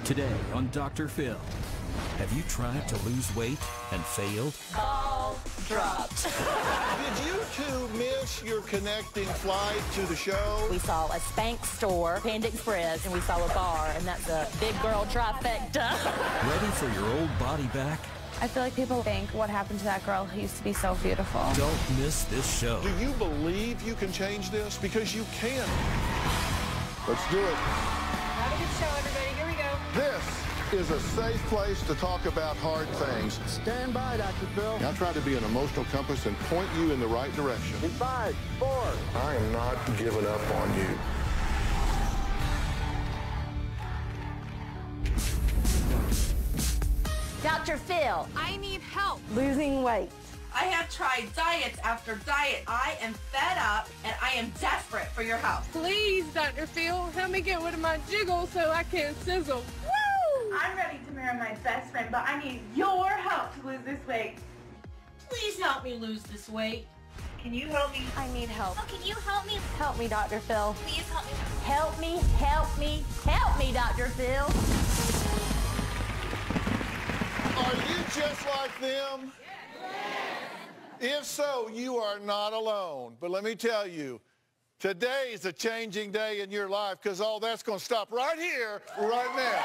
Today on Dr. Phil, have you tried to lose weight and failed? Ball dropped. Did you two miss your connecting flight to the show? We saw a Spanx store, Panda Express, and we saw a bar, and that's a big girl trifecta. Ready for your old body back? I feel like people think, what happened to that girl who used to be so beautiful? Don't miss this show. Do you believe you can change this? Because you can. Let's do it. Have a good show, everybody. Here we go. This is a safe place to talk about hard things. Stand by, Dr. Phil. I'll try to be an emotional compass and point you in the right direction. In 5, 4. I am not giving up on you. Dr. Phil. I need help. Losing weight. I have tried diets after diet. I am fed up and I am desperate for your help. Please, Dr. Phil, help me get rid of my jiggle so I can sizzle. Woo! I'm ready to marry my best friend, but I need your help to lose this weight. Please help me lose this weight. Can you help me? I need help. Oh, can you help me? Help me, Dr. Phil. Please help me. Help me, help me, help me, Dr. Phil. Are you just like them? If so, you are not alone. But let me tell you, today is a changing day in your life because all that's going to stop right here, right now.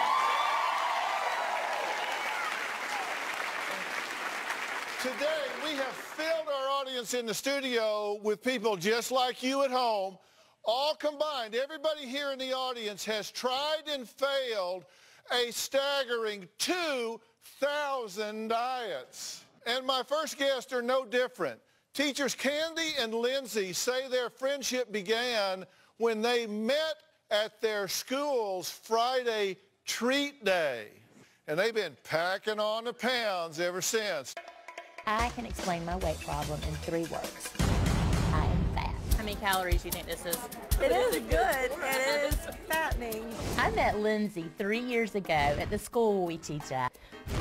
Today, we have filled our audience in the studio with people just like you at home, all combined. Everybody here in the audience has tried and failed a staggering 2,000 diets. And my first guests are no different. Teachers Candy and Lindsay say their friendship began when they met at their school's Friday treat day. And they've been packing on the pounds ever since. I can explain my weight problem in 3 words. I am fat. How many calories do you think this is? It is good. It is fattening. I met Lindsay 3 years ago at the school we teach at.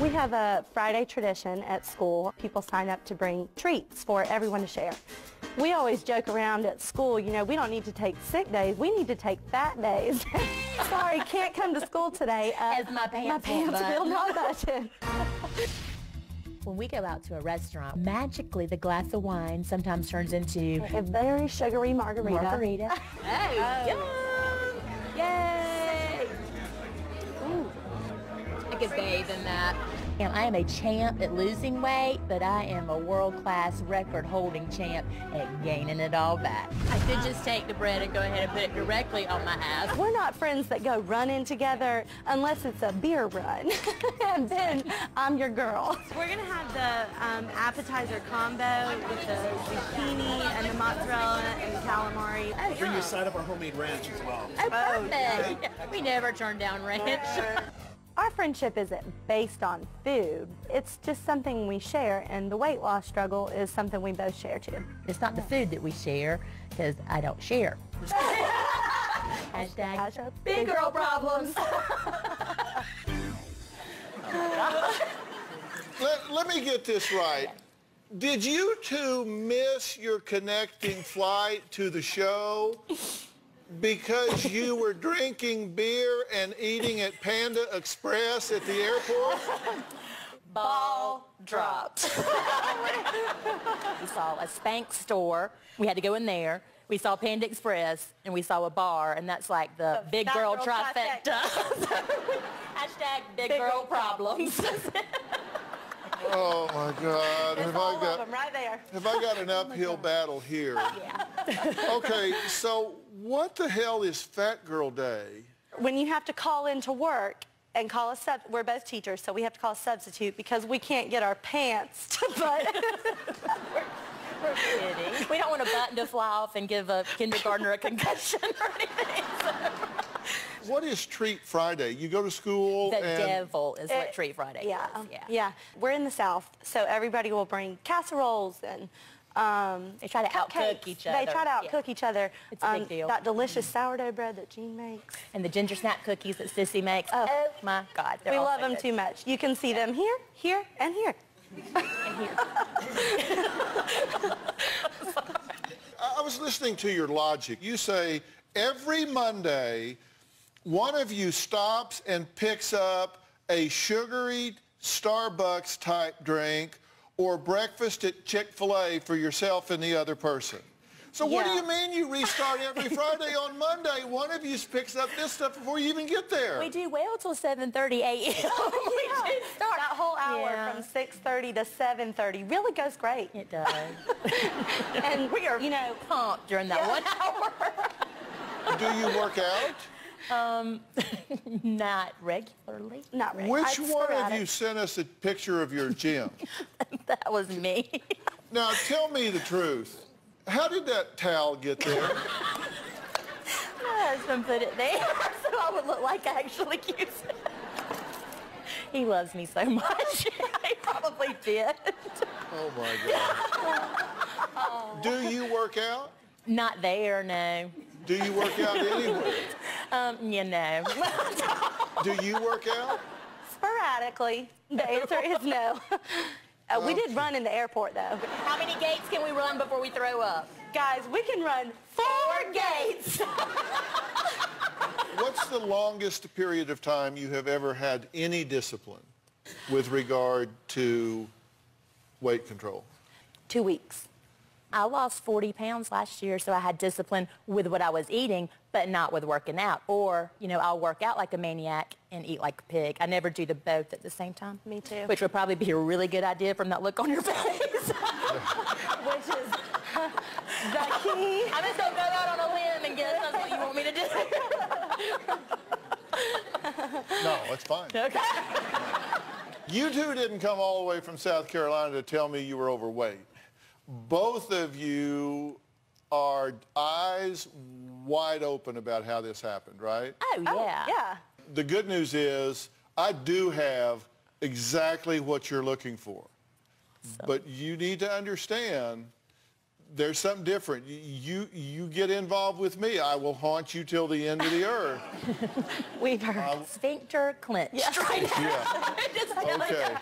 We have a Friday tradition at school. People sign up to bring treats for everyone to share. We always joke around at school, you know, we don't need to take sick days, we need to take fat days. Sorry, can't come to school today. As my pants won't will not button. When we go out to a restaurant, magically the glass of wine sometimes turns into A very sugary margarita. Oh, yum! Yay! Ooh. I could bathe in that. And I am a champ at losing weight, but I am a world-class record-holding champ at gaining it all back. I could just take the bread and go ahead and put it directly on my ass. We're not friends that go running together unless it's a beer run. And then I'm your girl. We're going to have the appetizer combo with the zucchini and the mozzarella and the calamari. Oh, Bring you a side of our homemade ranch as well. oh, perfect. We never turn down ranch. Our friendship isn't based on food. It's just something we share, and the weight loss struggle is something we both share too. It's not the food that we share, because I don't share. Hashtag big girl problems. Let me get this right. Did you two miss your connecting flight to the show because you were drinking beer and eating at Panda Express at the airport? Ball dropped. We saw a Spanx store. We had to go in there. We saw Panda Express, and we saw a bar, and that's like the big girl trifecta. Hashtag big girl problems. Oh my God! It's all of them right there. Have I got an uphill battle here? Yeah. Okay, so what the hell is Fat Girl Day? When you have to call into work and call a we're both teachers, so we have to call a substitute because we can't get our pants to button. We're kidding. We don't want a button to fly off and give a kindergartner a concussion or anything. So. What is Treat Friday? You go to school The and... devil is what Treat Friday Yeah, is. yeah. We're in the South, so everybody will bring casseroles and they try to outcook cupcakes. each other. They try to outcook each other. It's a big deal. That delicious sourdough bread that Jean makes. And the ginger snap cookies that Sissy makes. Oh my God. We love them too much. You can see them here, here, and here. And here. I was listening to your logic. You say every Monday one of you stops and picks up a sugary Starbucks type drink or breakfast at Chick-fil-A for yourself and the other person. So what do you mean you restart every Friday? On Monday, one of you picks up this stuff before you even get there. We do well till 7:30 a.m. We do start. That whole hour from 6:30 to 7:30 really goes great. It does. And we are, pumped during that 1 hour. Do you work out? Not regularly. Not regularly. Which one of you sent us a picture of your gym? That was me. Now, tell me the truth. How did that towel get there? My husband put it there so I would look like I actually used it. He loves me so much. He probably did. Oh, my God. Do you work out? Not there, no. Do you work out anywhere? No. Do you work out? Sporadically. The answer is no. We did run in the airport, though. How many gates can we run before we throw up? Guys, we can run 4 gates. What's the longest period of time you have ever had any discipline with regard to weight control? 2 weeks. I lost 40 pounds last year, so I had discipline with what I was eating, but not with working out. Or, I'll work out like a maniac and eat like a pig. I never do the both at the same time. Me too. Which would probably be a really good idea from that look on your face. Which is the key. I'm just going to go out on a limb and guess that's what you want me to do. No, that's fine. Okay. You two didn't come all the way from South Carolina to tell me you were overweight. Both of you are eyes wide open about how this happened, right? Oh, yeah. Yeah. The good news is I do have exactly what you're looking for. But you need to understand there's something different. You get involved with me, I will haunt you till the end of the earth. We've heard sphincter clenched. Yes. Right? Yeah. Okay.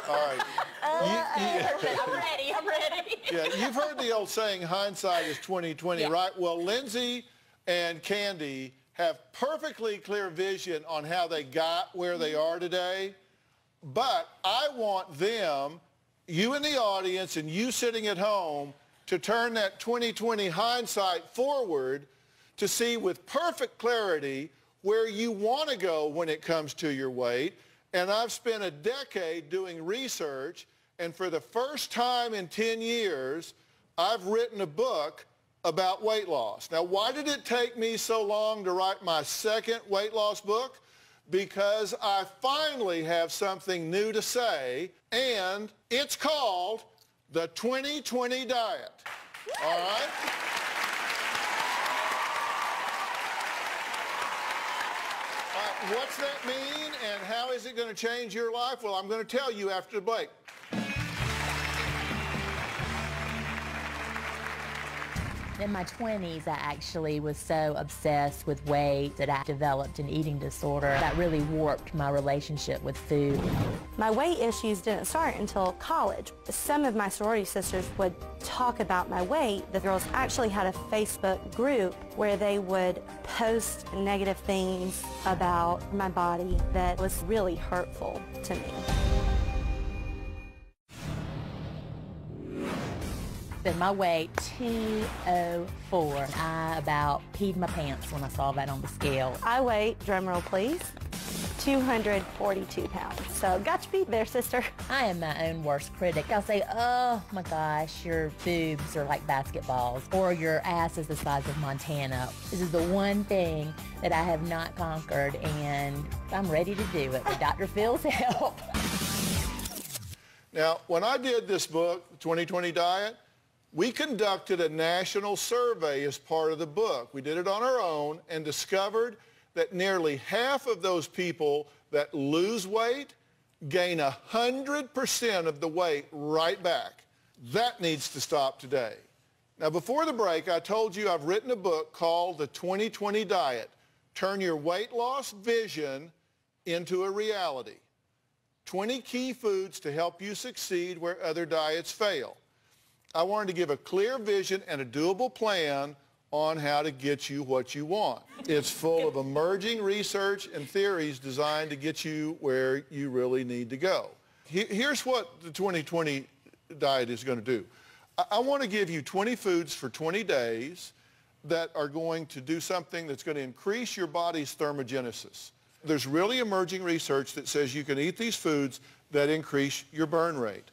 All right. I'm ready. Yeah, you've heard the old saying, hindsight is 20/20, right? Well, Lindsay and Candy have perfectly clear vision on how they got where they are today, but I want them, you in the audience and you sitting at home, to turn that 20/20 hindsight forward to see with perfect clarity where you want to go when it comes to your weight. And I've spent a decade doing research, and for the first time in 10 years, I've written a book about weight loss. Now, why did it take me so long to write my second weight loss book? Because I finally have something new to say, and it's called the 20/20 diet. All right? What's that mean, and how is it going to change your life? Well, I'm going to tell you after the break. In my 20s, I actually was so obsessed with weight that I developed an eating disorder that really warped my relationship with food. My weight issues didn't start until college. Some of my sorority sisters would talk about my weight. The girls actually had a Facebook group where they would post negative things about my body that was really hurtful to me. And my weight, 204. I about peed my pants when I saw that on the scale. I weigh, drumroll please, 242 pounds. So got your feet there, sister. I am my own worst critic. I'll say, oh my gosh, your boobs are like basketballs, or your ass is the size of Montana. This is the one thing that I have not conquered, and I'm ready to do it with Dr. Phil's help. Now, when I did this book, The 20/20 Diet, we conducted a national survey as part of the book. We did it on our own and discovered that nearly half of those people that lose weight gain 100% of the weight right back. That needs to stop today. Now, before the break, I told you I've written a book called The 20/20 Diet. Turn your weight loss vision into a reality. 20 key foods to help you succeed where other diets fail. I wanted to give a clear vision and a doable plan on how to get you what you want. It's full of emerging research and theories designed to get you where you really need to go. Here's what the 2020 diet is going to do. I want to give you 20 foods for 20 days that are going to do something that's going to increase your body's thermogenesis. There's really emerging research that says you can eat these foods that increase your burn rate,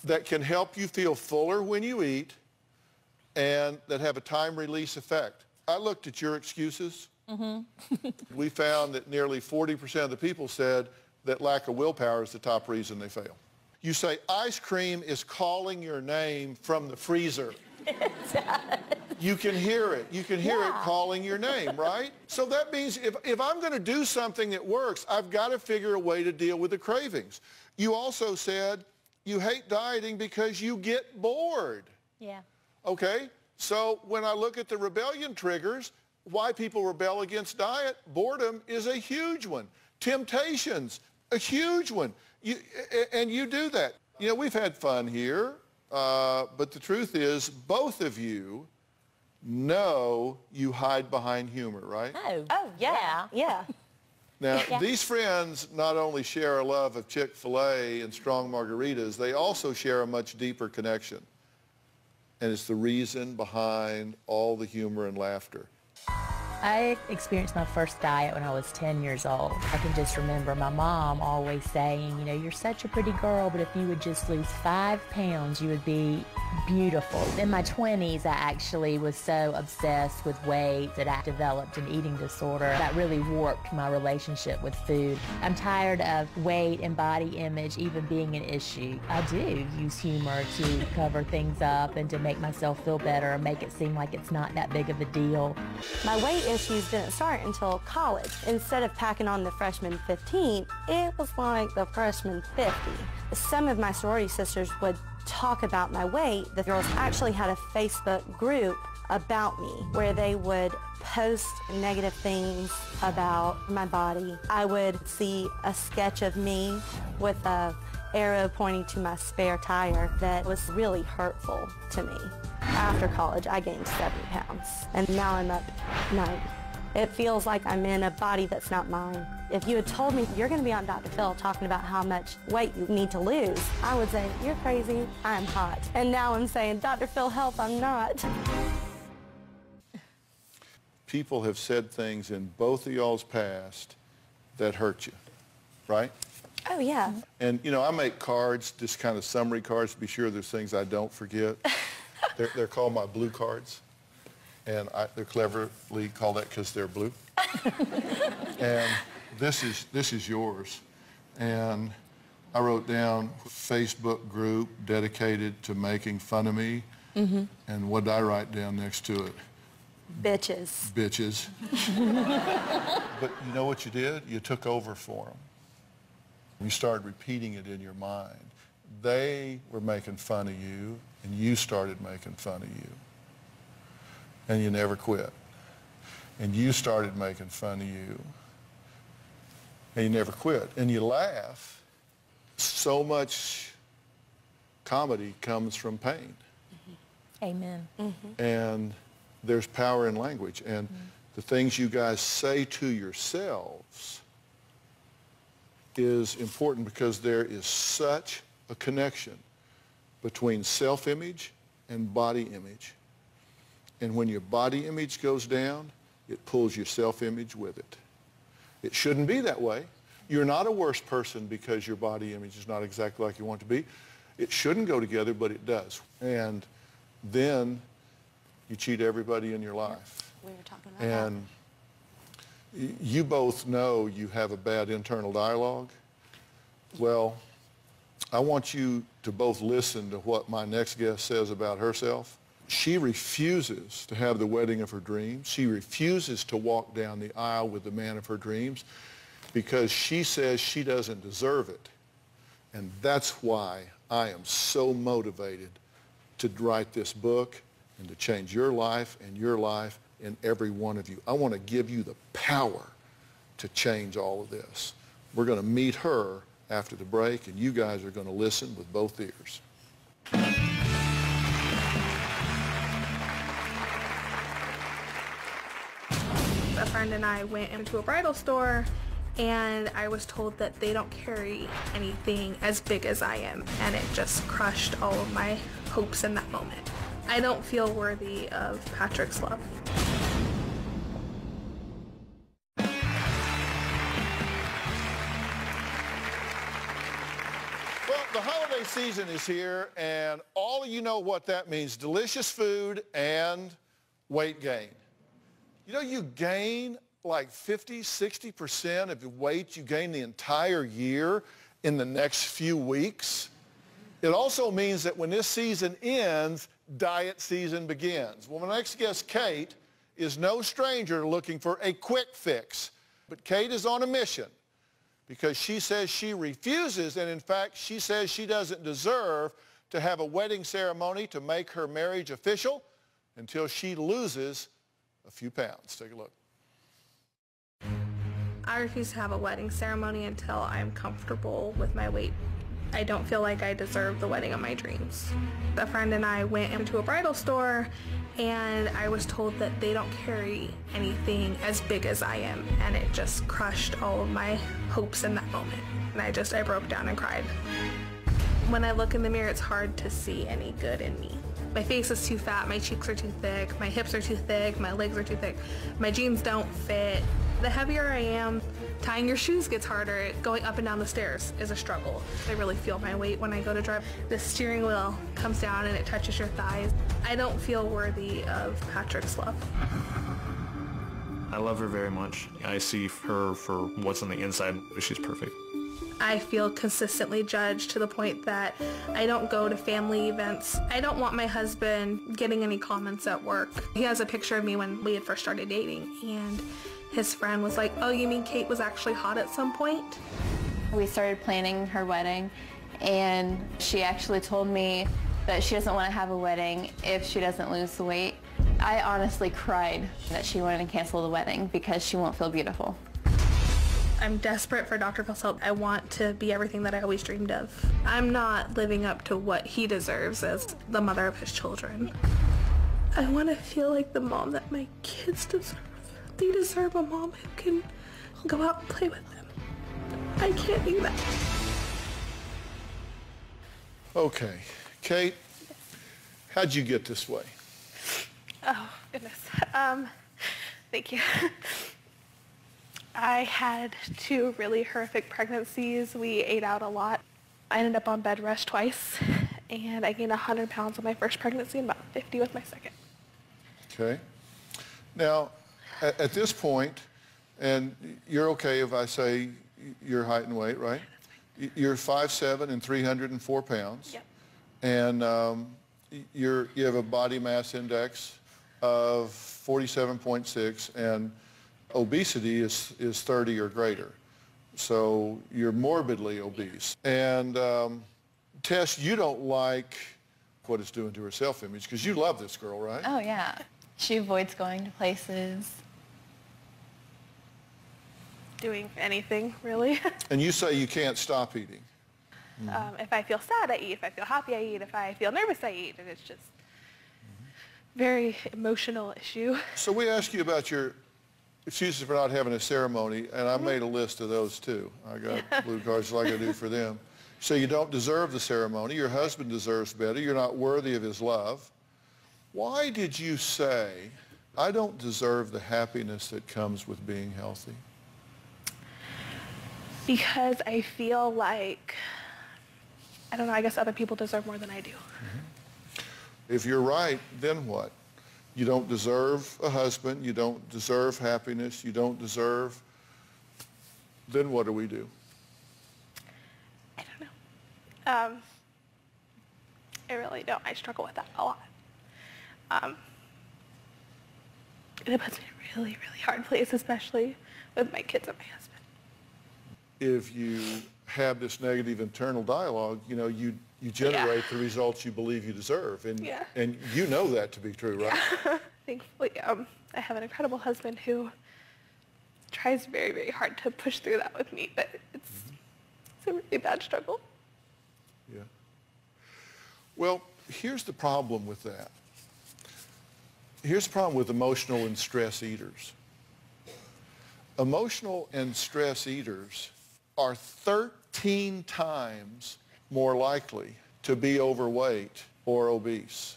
that can help you feel fuller when you eat, and that have a time release effect. I looked at your excuses. We found that nearly 40% of the people said that lack of willpower is the top reason they fail. You say ice cream is calling your name from the freezer. You can hear it. You can hear it calling your name, right? So that means if I'm going to do something that works, I've got to figure a way to deal with the cravings. You also said you hate dieting because you get bored. Yeah. Okay? So when I look at the rebellion triggers, why people rebel against diet, boredom is a huge one. Temptations, a huge one. And you do that. You know, we've had fun here, but the truth is both of you know you hide behind humor, right? Oh, yeah. Yeah. Now, these friends not only share a love of Chick-fil-A and strong margaritas, they also share a much deeper connection. And it's the reason behind all the humor and laughter. I experienced my first diet when I was 10 years old. I can just remember my mom always saying, you know, you're such a pretty girl, but if you would just lose 5 pounds, you would be beautiful. In my 20s, I actually was so obsessed with weight that I developed an eating disorder that really warped my relationship with food. I'm tired of weight and body image even being an issue. I do use humor to cover things up and to make myself feel better and make it seem like it's not that big of a deal. My weight issues didn't start until college. Instead of packing on the freshman 15, it was like the freshman 50. Some of my sorority sisters would talk about my weight. The girls actually had a Facebook group about me where they would post negative things about my body. I would see a sketch of me with a arrow pointing to my spare tire that was really hurtful to me. After college, I gained 70 pounds, and now I'm up 90. It feels like I'm in a body that's not mine. If you had told me you're going to be on Dr. Phil talking about how much weight you need to lose, I would say, you're crazy, I'm hot. And now I'm saying, Dr. Phil, help, I'm not. People have said things in both of y'all's past that hurt you, right? Oh, yeah. And, you know, I make cards, just kind of summary cards to be sure there's things I don't forget. They're called my blue cards. And they're cleverly called that because they're blue. And this is yours. And I wrote down Facebook group dedicated to making fun of me. And what did I write down next to it? Bitches. Bitches. But you know what you did? You took over for them. You started repeating it in your mind. They were making fun of you, and you started making fun of you. And you never quit. And you started making fun of you. And you never quit. And you laugh. So much comedy comes from pain. Amen. And there's power in language. And the things you guys say to yourselves is important because there is such a connection between self-image and body image. And when your body image goes down, it pulls your self-image with it. It shouldn't be that way. You're not a worse person because your body image is not exactly like you want it to be. It shouldn't go together, but it does. And then you cheat everybody in your life. We were talking about and you both know you have a bad internal dialogue. Well, I want you to both listen to what my next guest says about herself. She refuses to have the wedding of her dreams. She refuses to walk down the aisle with the man of her dreams because she says she doesn't deserve it. And that's why I am so motivated to write this book and to change your life and every one of you. I want to give you the power to change all of this. We're going to meet her after the break, and you guys are going to listen with both ears. A friend and I went into a bridal store, and I was told that they don't carry anything as big as I am, and it just crushed all of my hopes in that moment. I don't feel worthy of Patrick's love. Well, the holiday season is here, and all of you know what that means. Delicious food and weight gain. You know, you gain like 50, 60% of the weight you gain the entire year in the next few weeks. It also means that when this season ends, diet season begins. Well, my next guest, Kate, is no stranger to looking for a quick fix. But Kate is on a mission because she says she refuses, and in fact, she says she doesn't deserve to have a wedding ceremony to make her marriage official until she loses a few pounds. Take a look. I refuse to have a wedding ceremony until I'm comfortable with my weight. I don't feel like I deserve the wedding of my dreams. A friend and I went into a bridal store, and I was told that they don't carry anything as big as I am, and it just crushed all of my hopes in that moment. And I broke down and cried. When I look in the mirror, it's hard to see any good in me. My face is too fat, my cheeks are too thick, my hips are too thick, my legs are too thick, my jeans don't fit. The heavier I am, tying your shoes gets harder. Going up and down the stairs is a struggle. I really feel my weight when I go to drive. The steering wheel comes down and it touches your thighs. I don't feel worthy of Patrick's love. I love her very much. I see her for what's on the inside. She's perfect. I feel consistently judged to the point that I don't go to family events. I don't want my husband getting any comments at work. He has a picture of me when we had first started dating, and his friend was like, "Oh, you mean Kate was actually hot at some point?" We started planning her wedding, and she actually told me that she doesn't want to have a wedding if she doesn't lose the weight. I honestly cried that she wanted to cancel the wedding because she won't feel beautiful. I'm desperate for Dr. Phil's help. I want to be everything that I always dreamed of. I'm not living up to what he deserves as the mother of his children. I want to feel like the mom that my kids deserve. They deserve a mom who can go out and play with them. I can't do that. Okay, Kate, how'd you get this way? Oh, goodness. Thank you. I had 2 really horrific pregnancies. We ate out a lot. I ended up on bed rest twice, and I gained 100 pounds on my first pregnancy and about 50 with my second. Okay. Now, at this point, and you're okay if I say your height and weight, right? You're 5'7" and 304 pounds. Yep. And you have a body mass index of 47.6, and obesity is 30 or greater. So you're morbidly obese. And Tess, you don't like what it's doing to her self-image because you love this girl, right? Oh, yeah. She avoids going to places. Doing anything, really. And you say you can't stop eating. If I feel sad, I eat. If I feel happy, I eat. If I feel nervous, I eat. And it's just very emotional issue. So we ask you about your excuses for not having a ceremony, and I made a list of those too. I got blue cards like I do for them. So you don't deserve the ceremony. Your husband deserves better. You're not worthy of his love. Why did you say, I don't deserve the happiness that comes with being healthy? Because I feel like, I don't know, I guess other people deserve more than I do. If you're right, then what? You don't deserve a husband. You don't deserve happiness. You don't deserve, then what do we do? I don't know. I really don't. I struggle with that a lot. And it puts me in a really, really hard place, especially with my kids and my husband. If you have this negative internal dialogue, you know, you generate the results you believe you deserve. And, and you know that to be true, right? Yeah. Thankfully, I have an incredible husband who tries very, very hard to push through that with me, but it's a really bad struggle. Yeah. Well, here's the problem with that. Here's the problem with emotional and stress eaters. Emotional and stress eaters are 13 times more likely to be overweight or obese.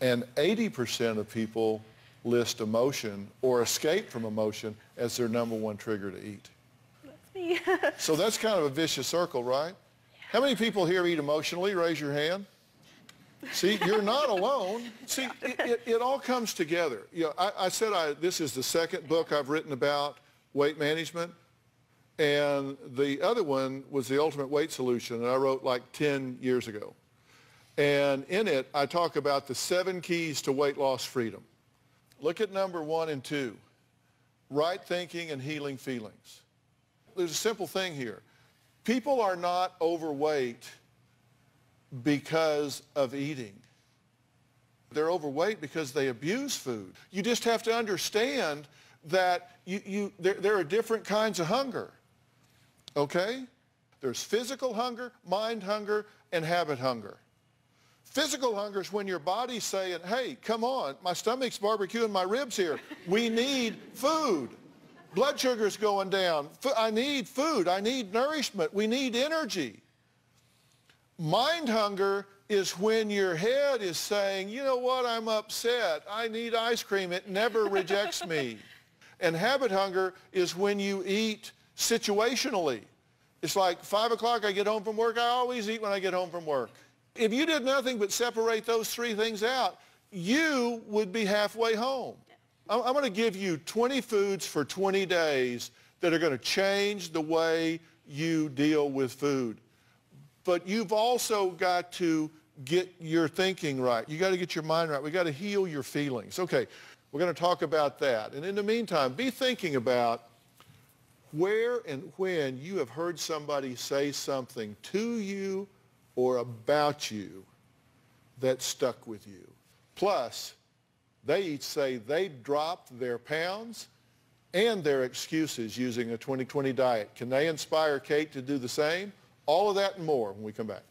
And 80% of people list emotion or escape from emotion as their #1 trigger to eat. That's me. So that's kind of a vicious circle, right? How many people here eat emotionally? Raise your hand. See, you're not alone. See, it all comes together. You know, I said this is the second book I've written about weight management, and the other one was The Ultimate Weight Solution, and I wrote like 10 years ago. And in it, I talk about the 7 keys to weight loss freedom. Look at number 1 and 2, right thinking and healing feelings. There's a simple thing here. People are not overweight because of eating. They're overweight because they abuse food. You just have to understand that there are different kinds of hunger, okay? There's physical hunger, mind hunger, and habit hunger. Physical hunger is when your body's saying, hey, come on, my stomach's barbecuing my ribs here. We need food. Blood sugar's going down. I need food. I need nourishment. We need energy. Mind hunger is when your head is saying, you know what, I'm upset. I need ice cream. It never rejects me. And habit hunger is when you eat situationally. It's like 5 o'clock, I get home from work. I always eat when I get home from work. If you did nothing but separate those 3 things out, you would be halfway home. I'm going to give you 20 foods for 20 days that are going to change the way you deal with food. But you've also got to get your thinking right. You got to get your mind right. We got to heal your feelings. Okay, we're going to talk about that. And in the meantime, be thinking about where and when you have heard somebody say something to you or about you that stuck with you. Plus, they each say they dropped their pounds and their excuses using a 20/20 diet. Can they inspire Kate to do the same? All of that and more when we come back.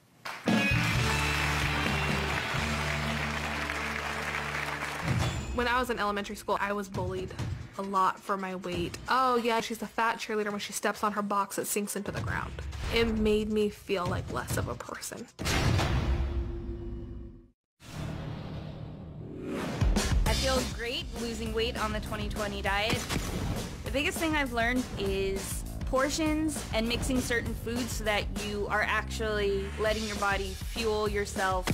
When I was in elementary school, I was bullied a lot for my weight. Oh yeah, she's a fat cheerleader. When she steps on her box, it sinks into the ground. It made me feel like less of a person. I feel great losing weight on the 20/20 diet. The biggest thing I've learned is portions and mixing certain foods so that you are actually letting your body fuel yourself.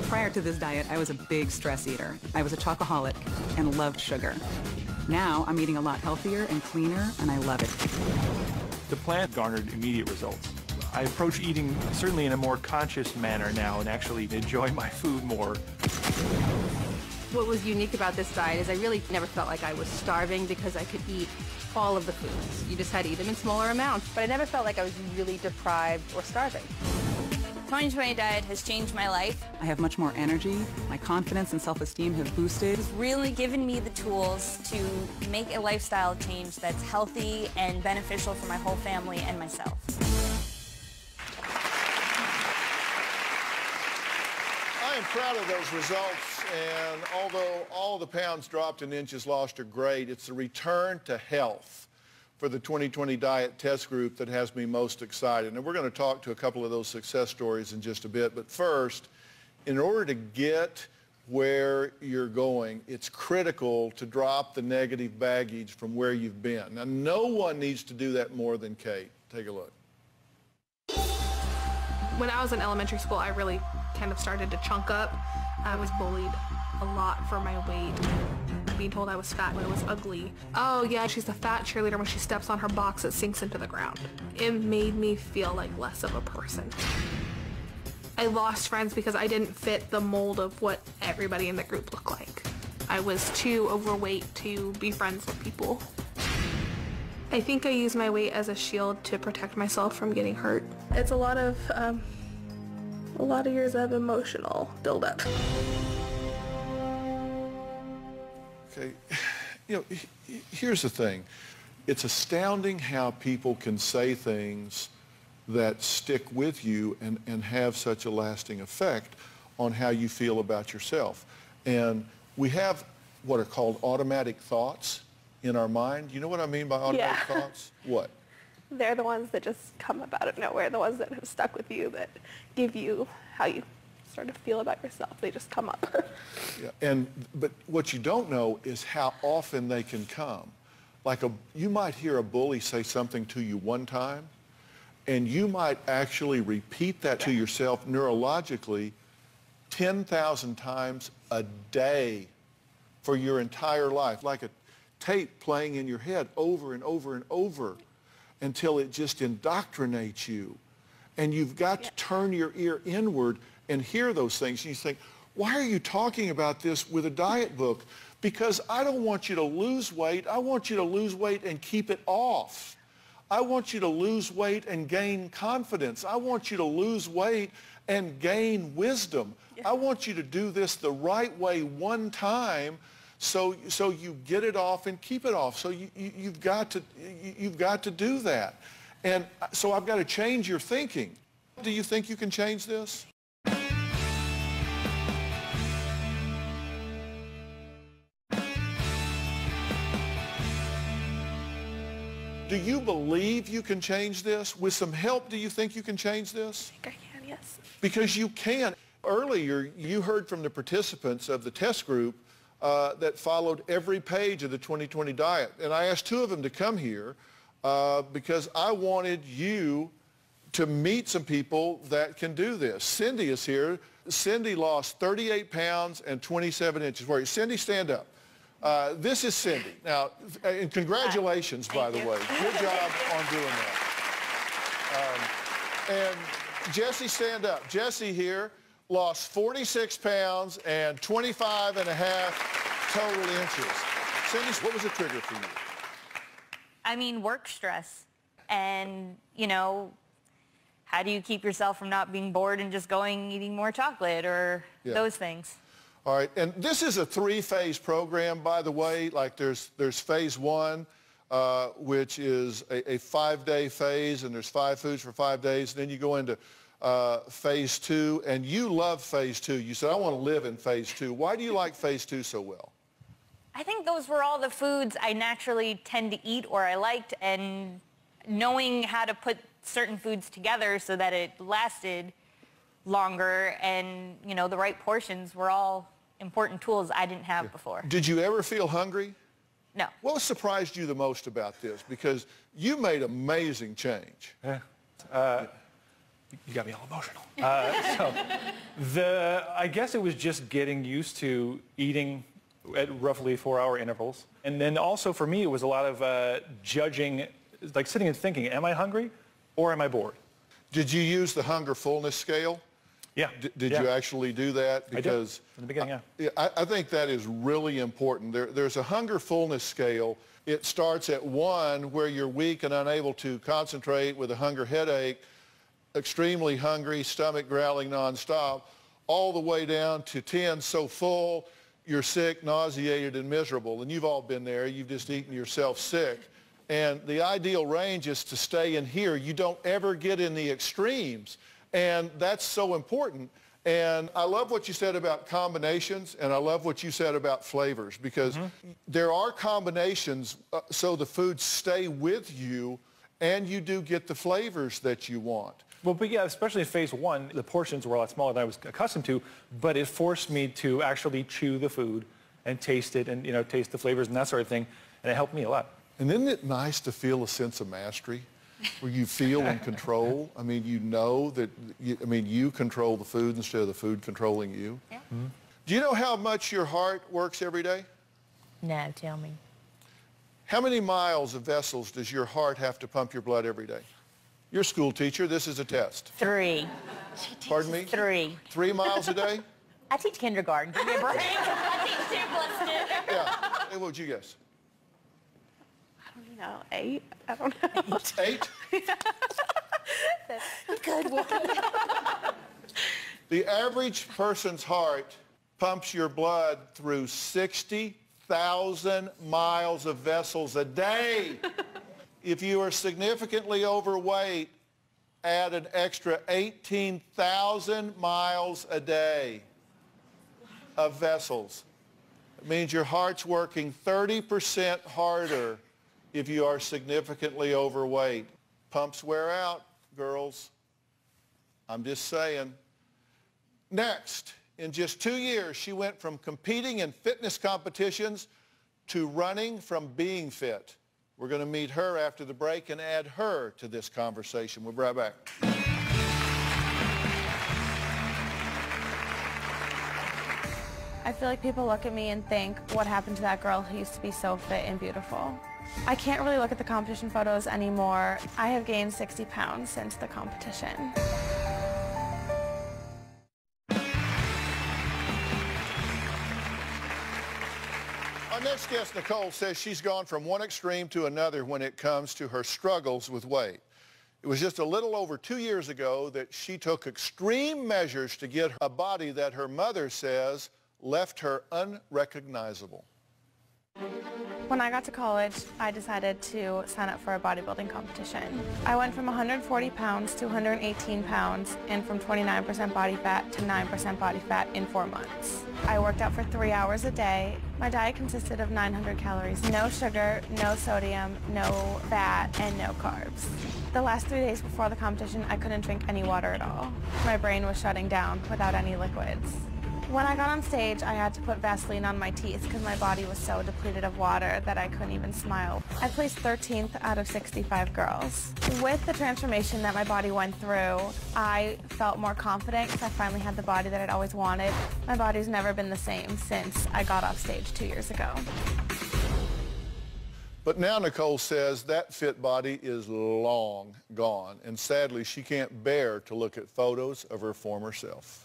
Prior to this diet, I was a big stress eater. I was a chocoholic and loved sugar. Now I'm eating a lot healthier and cleaner, and I love it. The plan garnered immediate results. I approach eating certainly in a more conscious manner now and actually enjoy my food more. What was unique about this diet is I really never felt like I was starving because I could eat all of the foods. You just had to eat them in smaller amounts, but I never felt like I was really deprived or starving. 20/20 diet has changed my life. I have much more energy. My confidence and self-esteem have boosted. It's really given me the tools to make a lifestyle change that's healthy and beneficial for my whole family and myself. I am proud of those results, and although all the pounds dropped and inches lost are great, it's the return to health for the 20/20 diet test group that has me most excited. And we're going to talk to a couple of those success stories in just a bit. But first, in order to get where you're going, it's critical to drop the negative baggage from where you've been. Now, no one needs to do that more than Kate. Take a look. When I was in elementary school, I really kind of started to chunk up. I was bullied a lot for my weight. Being told I was fat when I was ugly. Oh yeah, she's a fat cheerleader. When she steps on her box, it sinks into the ground. It made me feel like less of a person. I lost friends because I didn't fit the mold of what everybody in the group looked like. I was too overweight to be friends with people. I think I use my weight as a shield to protect myself from getting hurt. It's a lot of years of emotional buildup. Okay, you know, here's the thing. It's astounding how people can say things that stick with you and have such a lasting effect on how you feel about yourself. And we have what are called automatic thoughts in our mind. You know what I mean by automatic Yeah. thoughts? What? They're the ones that just come up out of nowhere, the ones that have stuck with you, that give you how you sort of feel about yourself. They just come up. Yeah. But what you don't know is how often they can come. Like you might hear a bully say something to you one time, and you might actually repeat that to yourself neurologically 10,000 times a day for your entire life, like a tape playing in your head over and over and over until it just indoctrinates you. And you've got to turn your ear inward and hear those things. And you think, why are you talking about this with a diet book? Because I don't want you to lose weight. I want you to lose weight and keep it off. I want you to lose weight and gain confidence. I want you to lose weight and gain wisdom. I want you to do this the right way one time so you get it off and keep it off. So you've got to do that. And so I've got to change your thinking. Do you think you can change this? Do you believe you can change this? With some help, do you think you can change this? I think I can, yes. Because you can. Earlier, you heard from the participants of the test group that followed every page of the 2020 diet. And I asked two of them to come here because I wanted you to meet some people that can do this. Cindy is here. Cindy lost 38 pounds and 27 inches. Where Cindy, stand up. This is Cindy. Now, and congratulations, by the way. Good job on doing that. And Jesse, stand up. Jesse here lost 46 pounds and 25 and a half total inches. Cindy, what was the trigger for you? I mean, work stress. And, you know, how do you keep yourself from not being bored and just going eating more chocolate or those things? All right, and this is a 3-phase program, by the way. Like there's phase 1, which is a 5-day phase, and there's 5 foods for 5 days. And then you go into phase 2, and you love phase 2. You said, I want to live in phase 2. Why do you like phase 2 so well? I think those were all the foods I naturally tend to eat or I liked, and knowing how to put certain foods together so that it lasted longer and, you know, the right portions were all important tools I didn't have before. Did you ever feel hungry? No. What surprised you the most about this? Because you made amazing change. Yeah. You got me all emotional. I guess it was just getting used to eating at roughly 4-hour intervals. And then also for me, it was a lot of judging, like sitting and thinking, am I hungry or am I bored? Did you use the hunger fullness scale? Yeah. Did you actually do that? Because I did. In the beginning, yeah. I think that is really important. There's a hunger fullness scale. It starts at 1, where you're weak and unable to concentrate with a hunger headache, extremely hungry, stomach growling nonstop, all the way down to 10, so full, you're sick, nauseated, and miserable. And you've all been there. You've just eaten yourself sick. And the ideal range is to stay in here. You don't ever get in the extremes. And that's so important. And I love what you said about combinations, and I love what you said about flavors, because there are combinations so the foods stay with you and you do get the flavors that you want. Well, but yeah, especially in phase 1, the portions were a lot smaller than I was accustomed to, but it forced me to actually chew the food and taste it and, you know, taste the flavors and that sort of thing, and it helped me a lot. And isn't it nice to feel a sense of mastery? Where you feel in control. I mean, you know that, you control the food instead of the food controlling you. Yeah. Do you know how much your heart works every day? No, tell me. How many miles of vessels does your heart have to pump your blood every day? You're a school teacher. This is a test. 3. Pardon me? 3. 3 miles a day? I teach kindergarten. Give me a break. I teach 2 plus 2. Yeah. Hey, what would you guess? I don't know, 8? I don't know. 8? Good one. The average person's heart pumps your blood through 60,000 miles of vessels a day. If you are significantly overweight, add an extra 18,000 miles a day of vessels. It means your heart's working 30% harder if you are significantly overweight. Pumps wear out, girls. I'm just saying. Next, in just 2 years, she went from competing in fitness competitions to running from being fit. We're going to meet her after the break and add her to this conversation. We'll be right back. I feel like people look at me and think, what happened to that girl who used to be so fit and beautiful? I can't really look at the competition photos anymore. I have gained 60 pounds since the competition. Our next guest, Nicole, says she's gone from one extreme to another when it comes to her struggles with weight. It was just a little over 2 years ago that she took extreme measures to get a body that her mother says left her unrecognizable. When I got to college, I decided to sign up for a bodybuilding competition. I went from 140 pounds to 118 pounds and from 29% body fat to 9% body fat in 4 months. I worked out for 3 hours a day. My diet consisted of 900 calories, no sugar, no sodium, no fat, and no carbs. The last 3 days before the competition, I couldn't drink any water at all. My brain was shutting down without any liquids. When I got on stage, I had to put Vaseline on my teeth because my body was so depleted of water that I couldn't even smile. I placed 13th out of 65 girls. With the transformation that my body went through, I felt more confident because I finally had the body that I'd always wanted. My body's never been the same since I got off stage 2 years ago. But now Nicole says that fit body is long gone, and sadly she can't bear to look at photos of her former self.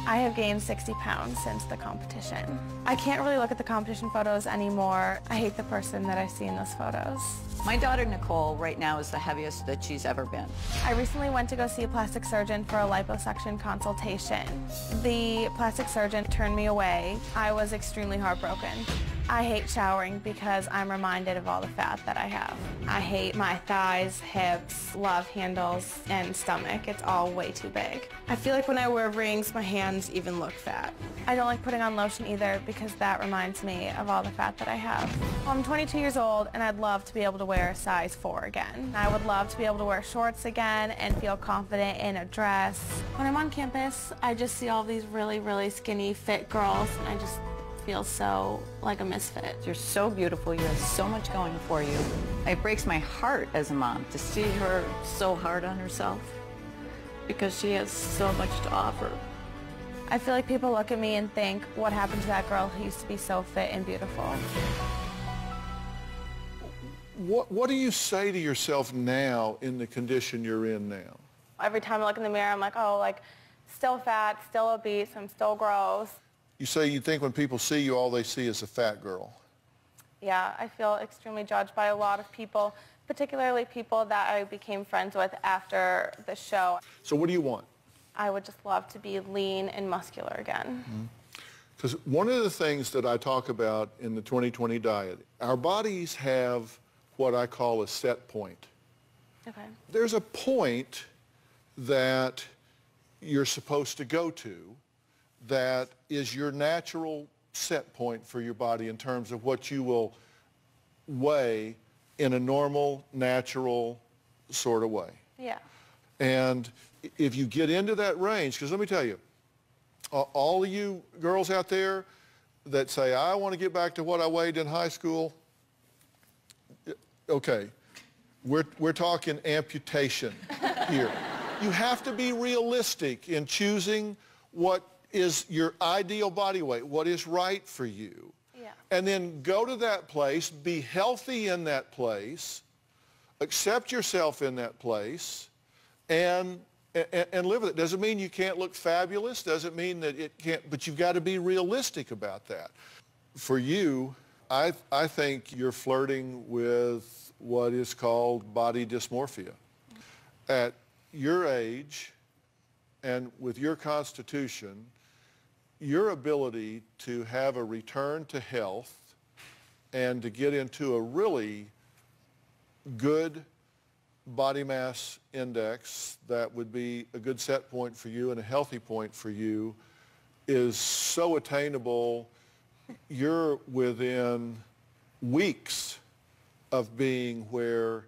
I have gained 60 pounds since the competition. I can't really look at the competition photos anymore. I hate the person that I see in those photos. My daughter Nicole right now is the heaviest that she's ever been. I recently went to go see a plastic surgeon for a liposuction consultation. The plastic surgeon turned me away. I was extremely heartbroken. I hate showering because I'm reminded of all the fat that I have. I hate my thighs, hips, love handles, and stomach. It's all way too big. I feel like when I wear rings, my hands even look fat. I don't like putting on lotion either because that reminds me of all the fat that I have. I'm 22 years old and I'd love to be able to wear a size 4 again. I would love to be able to wear shorts again and feel confident in a dress. When I'm on campus, I just see all these really, really skinny, fit girls and I just feel so like a misfit. You're so beautiful. You have so much going for you. It breaks my heart as a mom to see her so hard on herself because she has so much to offer. I feel like people look at me and think, what happened to that girl who used to be so fit and beautiful? What do you say to yourself now in the condition you're in now? Every time I look in the mirror, I'm like, oh, like, still fat, still obese, I'm still gross. You say you think when people see you, all they see is a fat girl. Yeah, I feel extremely judged by a lot of people, particularly people that I became friends with after the show. So what do you want? I would just love to be lean and muscular again. Because one of the things that I talk about in the 2020 diet, our bodies have what I call a set point. Okay. There's a point that you're supposed to go to that is your natural set point for your body in terms of what you will weigh in a normal, natural sort of way. Yeah. And if you get into that range, because let me tell you, all of you girls out there that say, I want to get back to what I weighed in high school, okay, we're talking amputation here. You have to be realistic in choosing what is your ideal body weight, what is right for you. Yeah. And then go to that place, be healthy in that place, accept yourself in that place, and live with it. Doesn't mean you can't look fabulous, doesn't mean that it can't, but you've got to be realistic about that. For you, I think you're flirting with what is called body dysmorphia. At your age and with your constitution, your ability to have a return to health and to get into a really good body mass index that would be a good set point for you and a healthy point for you is so attainable you're within weeks of being where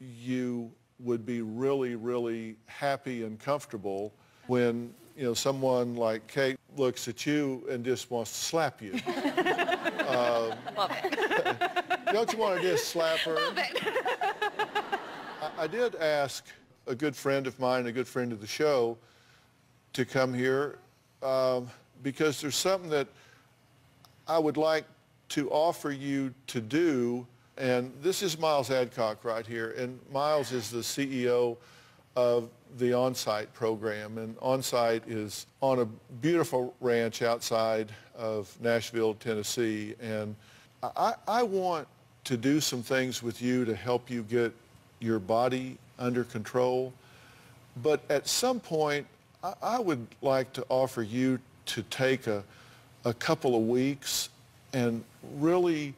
you would be really, really happy and comfortable when, you know, someone like Kate looks at you and just wants to slap you. Love it. Don't you want to just slap her? Love it. I did ask a good friend of mine, a good friend of the show, to come here because there's something that I would like to offer you to do. And this is Miles Adcock right here. And Miles is the CEO of the Onsite program. And Onsite is on a beautiful ranch outside of Nashville, Tennessee. And I want to do some things with you to help you get your body under control. But at some point, I would like to offer you to take a couple of weeks and really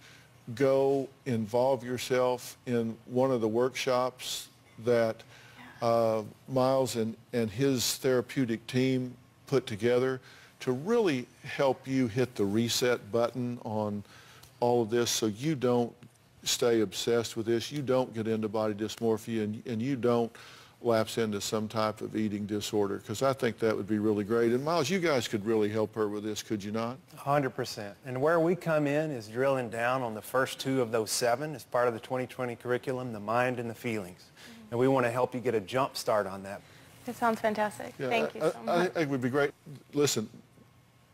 go involve yourself in one of the workshops that Miles and his therapeutic team put together to really help you hit the reset button on all of this so you don't stay obsessed with this, you don't get into body dysmorphia, and you don't lapse into some type of eating disorder, because I think that would be really great. And Miles, you guys could really help her with this, could you not? 100%. And where we come in is drilling down on the first two of those 7 as part of the 2020 curriculum, the mind and the feelings. And we want to help you get a jump start on that. It sounds fantastic. Yeah, Thank you so much. I think it would be great. Listen,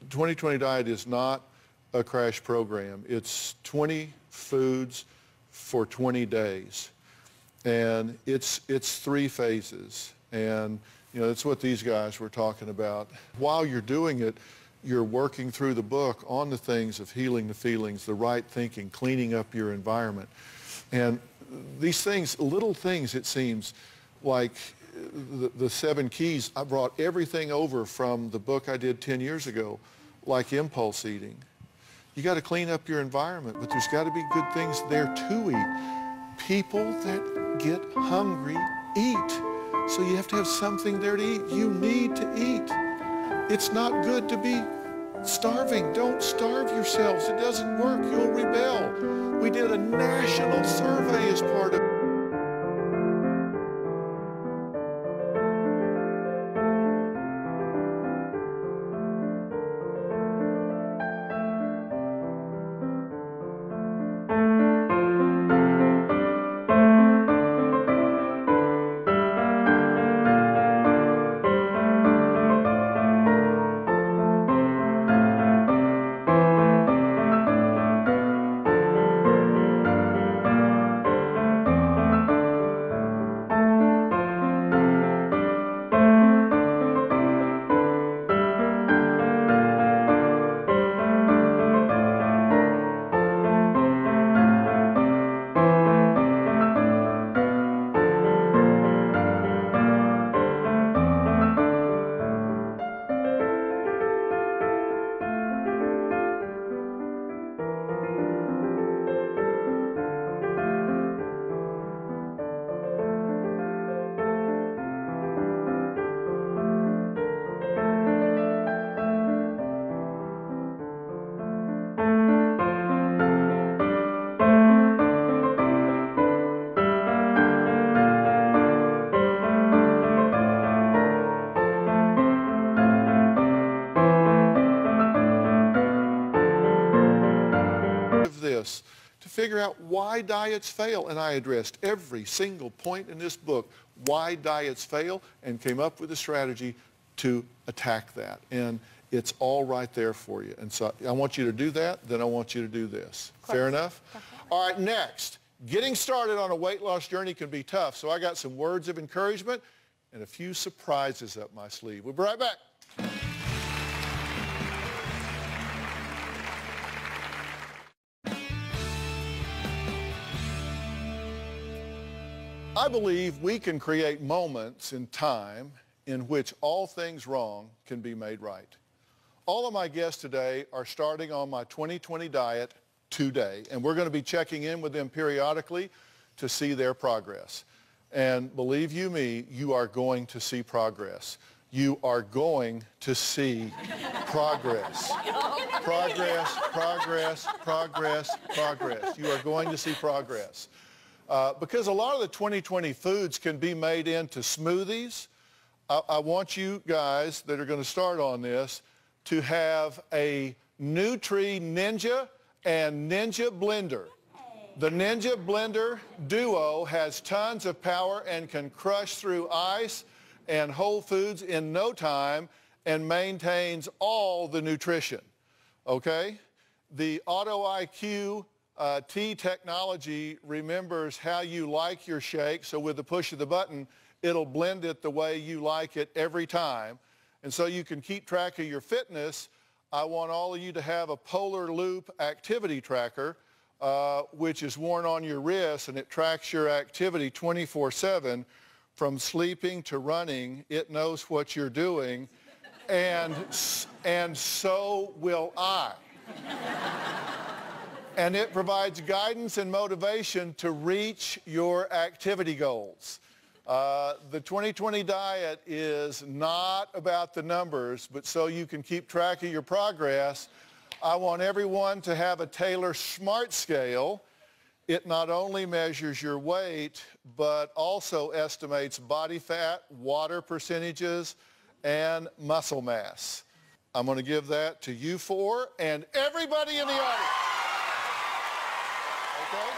2020 Diet is not a crash program. It's 20 foods for 20 days. And it's 3 phases. And, you know, that's what these guys were talking about. While you're doing it, you're working through the book on the things of healing the feelings, the right thinking, cleaning up your environment. And these things, little things, it seems, like the 7 keys, I brought everything over from the book I did 10 years ago, like impulse eating. You got to clean up your environment, but there's got to be good things there to eat. People that get hungry eat. So you have to have something there to eat. You need to eat. It's not good to be starving. Don't starve yourselves. It doesn't work. You'll rebel. We did a national survey as part of to figure out why diets fail. And I addressed every single point in this book, why diets fail, and came up with a strategy to attack that. And it's all right there for you. And so I want you to do that, then I want you to do this. Fair enough? All right, next. Getting started on a weight loss journey can be tough, so I got some words of encouragement and a few surprises up my sleeve. We'll be right back. I believe we can create moments in time in which all things wrong can be made right. All of my guests today are starting on my 2020 diet today, and we're going to be checking in with them periodically to see their progress. And believe you me, you are going to see progress. you are going to see progress. Progress, progress, progress, progress. You are going to see progress. Because a lot of the 2020 foods can be made into smoothies. I want you guys that are going to start on this to have a Nutri Ninja and Ninja Blender. The Ninja Blender Duo has tons of power and can crush through ice and whole foods in no time and maintains all the nutrition, okay? The Auto IQ T technology remembers how you like your shake, so with the push of the button, it'll blend it the way you like it every time. And so you can keep track of your fitness. I want all of you to have a Polar Loop activity tracker, which is worn on your wrist, and it tracks your activity 24/7. From sleeping to running, it knows what you're doing, and so will I. And it provides guidance and motivation to reach your activity goals. The 2020 diet is not about the numbers, but so you can keep track of your progress. I want everyone to have a Taylor Smart Scale. It not only measures your weight, but also estimates body fat, water percentages, and muscle mass. I'm going to give that to you four and everybody in the audience. Okay?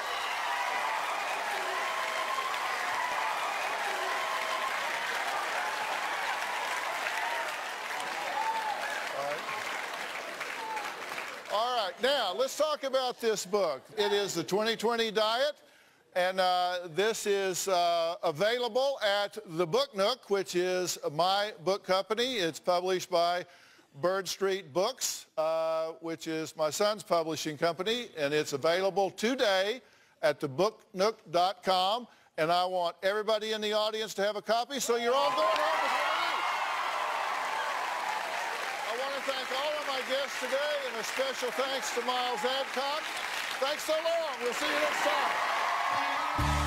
All right, now let's talk about this book. It is the 2020 Diet, and this is available at the Book Nook, which is my book company. It's published by Bird Street Books, which is my son's publishing company, and it's available today at thebooknook.com, and I want everybody in the audience to have a copy, so you're all going home with one. I want to thank all of my guests today, and a special thanks to Miles Adcock. Thanks so long. We'll see you next time.